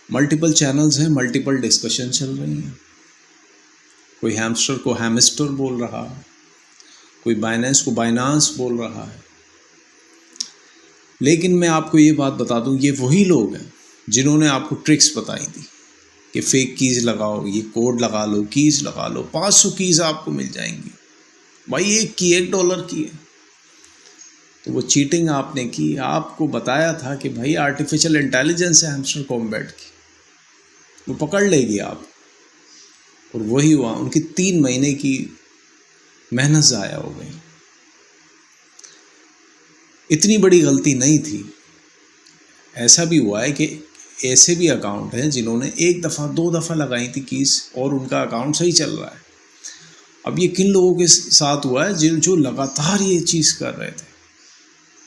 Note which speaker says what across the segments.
Speaker 1: Multiple channels हैं, multiple discussion चल रही हैं। कोई हैमस्टर को हैमस्टर बोल रहा है, कोई बाइनेंस को बाइनांस बोल रहा है। लेकिन मैं आपको ये बात बता दूं, ये वही लोग हैं जिन्होंने आपको ट्रिक्स बताई थी कि फेक कीज़ लगाओ, ये कोड लगा लो, कीज़ लगा लो, 500 कीज़ आपको मिल जाएंगी। भाई एक की $1 की है। तो वो चीटिंग आपने की। आपको बताया था कि भाई आर्टिफिशियल इंटेलिजेंस है हैमस्टर कॉम्बैट की, वो पकड़ लेगी आप। और वही हुआ, उनकी 3 महीने की मेहनत ज़ाया हो गई। इतनी बड़ी गलती नहीं थी। ऐसा भी हुआ है कि ऐसे भी अकाउंट हैं जिन्होंने 1 दफ़ा 2 दफ़ा लगाई थी कीज़ और उनका अकाउंट सही चल रहा है। अब ये किन लोगों के साथ हुआ है जो लगातार ये चीज़ कर रहे थे।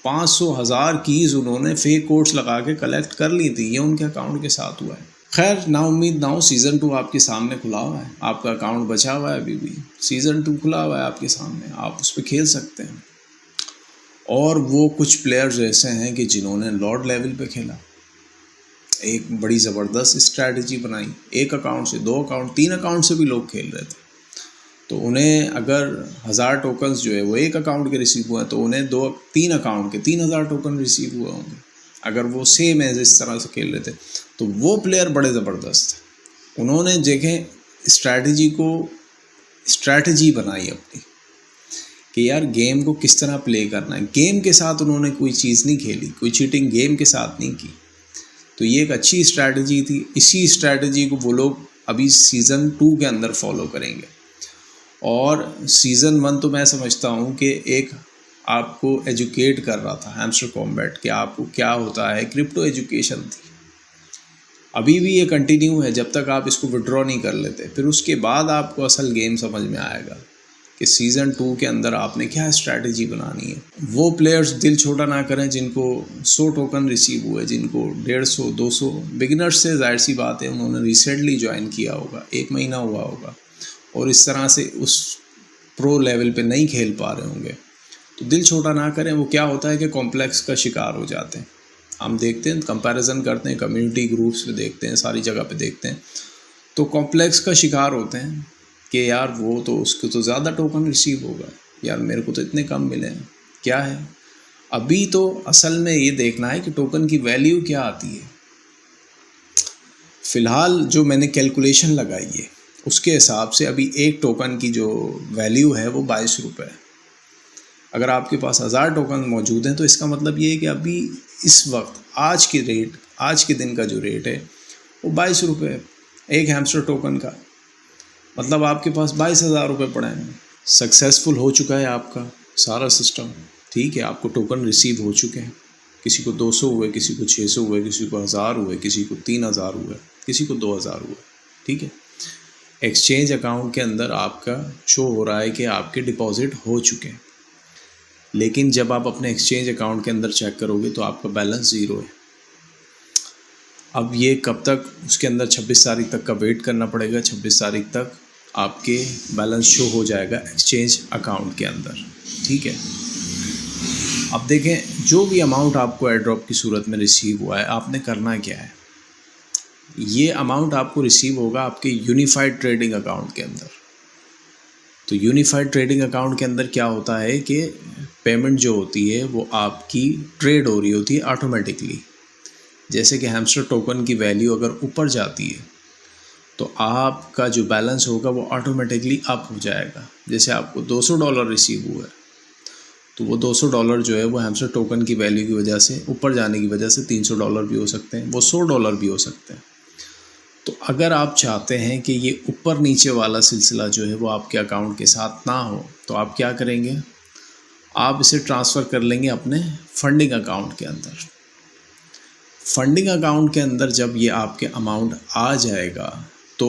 Speaker 1: 500,000 कीज़ उन्होंने फेक कोड्स लगा के कलेक्ट कर ली थी। ये उनके अकाउंट के साथ हुआ है। खैर, ना उम्मीद ना हो, सीज़न 2 आपके सामने खुला हुआ है। आपका अकाउंट बचा हुआ है, अभी भी सीज़न 2 खुला हुआ है आपके सामने, आप उस पर खेल सकते हैं। और वो कुछ प्लेयर्स ऐसे हैं कि जिन्होंने लॉर्ड लेवल पे खेला, एक बड़ी ज़बरदस्त स्ट्रैटेजी बनाई। 1 अकाउंट से 2 अकाउंट 3 अकाउंट से भी लोग खेल रहे थे। तो उन्हें अगर 1000 टोकन्स जो है वो 1 अकाउंट के रिसीव हुए हैं, तो उन्हें 3 अकाउंट के 3000 टोकन रिसीव हुए होंगे अगर वो सेम है जिस तरह से खेल रहे थे। तो वो प्लेयर बड़े ज़बरदस्त थे। उन्होंने देखें स्ट्रैटेजी बनाई अपनी कि यार गेम को किस तरह प्ले करना है। गेम के साथ उन्होंने कोई चीज़ नहीं खेली, कोई चीटिंग गेम के साथ नहीं की। तो ये एक अच्छी स्ट्रैटेजी थी। इसी स्ट्रैटेजी को वो लोग अभी सीज़न 2 के अंदर फॉलो करेंगे। और सीज़न 1 तो मैं समझता हूँ कि एक आपको एजुकेट कर रहा था हैमस्टर कॉम्बैट कि आपको क्या होता है, क्रिप्टो एजुकेशन थी। अभी भी ये कंटिन्यू है जब तक आप इसको विड्रॉ नहीं कर लेते। फिर उसके बाद आपको असल गेम समझ में आएगा कि सीज़न 2 के अंदर आपने क्या स्ट्रैटेजी बनानी है। वो प्लेयर्स दिल छोटा ना करें जिनको 100 टोकन रिसीव हुए, जिनको 150 200। बिगिनर्स से जाहिर सी बात है, उन्होंने रिसेंटली ज्वाइन किया होगा, 1 महीना हुआ होगा और इस तरह से उस प्रो लेवल पे नहीं खेल पा रहे होंगे। तो दिल छोटा ना करें। वो क्या होता है कि कॉम्प्लेक्स का शिकार हो जाते हैं। हम देखते हैं, कंपैरिजन करते हैं, कम्युनिटी ग्रुप्स पे देखते हैं, सारी जगह पे देखते हैं, तो कॉम्प्लेक्स का शिकार होते हैं कि यार वो तो उसको तो ज़्यादा टोकन रिसीव होगा, यार मेरे को तो इतने कम मिले हैं। क्या है, अभी तो असल में ये देखना है कि टोकन की वैल्यू क्या आती है। फ़िलहाल जो मैंने कैलकुलेशन लगाई है उसके हिसाब से अभी 1 टोकन की जो वैल्यू है वो 22 रुपये है। अगर आपके पास 1000 टोकन मौजूद हैं तो इसका मतलब ये है कि अभी इस वक्त आज के दिन का जो रेट है वो 22 रुपये है एक हैमस्टर टोकन का। मतलब आपके पास 22,000 रुपये पड़े हैं। सक्सेसफुल हो चुका है आपका सारा सिस्टम, ठीक है। आपको टोकन रिसीव हो चुके हैं। किसी को 200 हुए, किसी को 600 हुए, किसी को 1000 हुए, किसी को 3000 हुए, किसी को 2000 हुए, ठीक है। एक्सचेंज अकाउंट के अंदर आपका शो हो रहा है कि आपके डिपॉजिट हो चुके हैं, लेकिन जब आप अपने एक्सचेंज अकाउंट के अंदर चेक करोगे तो आपका बैलेंस 0 है। अब ये कब तक, उसके अंदर 26 तारीख तक का वेट करना पड़ेगा। 26 तारीख तक आपके बैलेंस शो हो जाएगा एक्सचेंज अकाउंट के अंदर, ठीक है। अब देखें, जो भी अमाउंट आपको एयर ड्रॉप की सूरत में रिसीव हुआ है, आपने करना क्या है। ये अमाउंट आपको रिसीव होगा आपके यूनिफाइड ट्रेडिंग अकाउंट के अंदर। तो यूनिफाइड ट्रेडिंग अकाउंट के अंदर क्या होता है कि पेमेंट जो होती है वो आपकी ट्रेड हो रही होती है ऑटोमेटिकली। जैसे कि हैमस्टर टोकन की वैल्यू अगर ऊपर जाती है तो आपका जो बैलेंस होगा वो ऑटोमेटिकली अप हो जाएगा। जैसे आपको $200 रिसीव हुआ है तो वो $200 जो है वो हैमस्टर टोकन की वैल्यू की वजह से ऊपर जाने की वजह से $300 भी हो सकते हैं, वो $100 भी हो सकते हैं। तो अगर आप चाहते हैं कि ये ऊपर नीचे वाला सिलसिला जो है वो आपके अकाउंट के साथ ना हो, तो आप क्या करेंगे, आप इसे ट्रांसफ़र कर लेंगे अपने फंडिंग अकाउंट के अंदर। फंडिंग अकाउंट के अंदर जब ये आपके अमाउंट आ जाएगा तो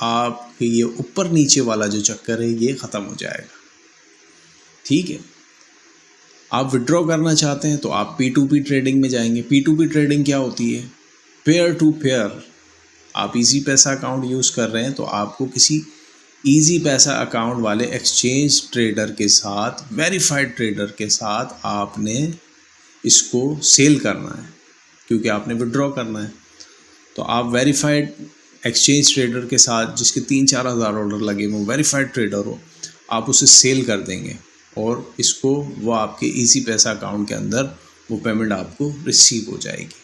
Speaker 1: आपके ये ऊपर नीचे वाला जो चक्कर है ये ख़त्म हो जाएगा, ठीक है। आप विड्रॉ करना चाहते हैं तो आप P2P ट्रेडिंग में जाएंगे। P2P ट्रेडिंग क्या होती है, पेयर टू पेयर। आप इजी पैसा अकाउंट यूज़ कर रहे हैं तो आपको किसी इजी पैसा अकाउंट वाले एक्सचेंज ट्रेडर के साथ, वेरीफाइड ट्रेडर के साथ आपने इसको सेल करना है, क्योंकि आपने विड्रॉ करना है। तो आप वेरीफाइड एक्सचेंज ट्रेडर के साथ जिसके 3-4 हज़ार ऑर्डर लगे वो वेरीफाइड ट्रेडर हो, आप उसे सेल कर देंगे और इसको वो आपके इजी पैसा अकाउंट के अंदर वो पेमेंट आपको रिसीव हो जाएगी।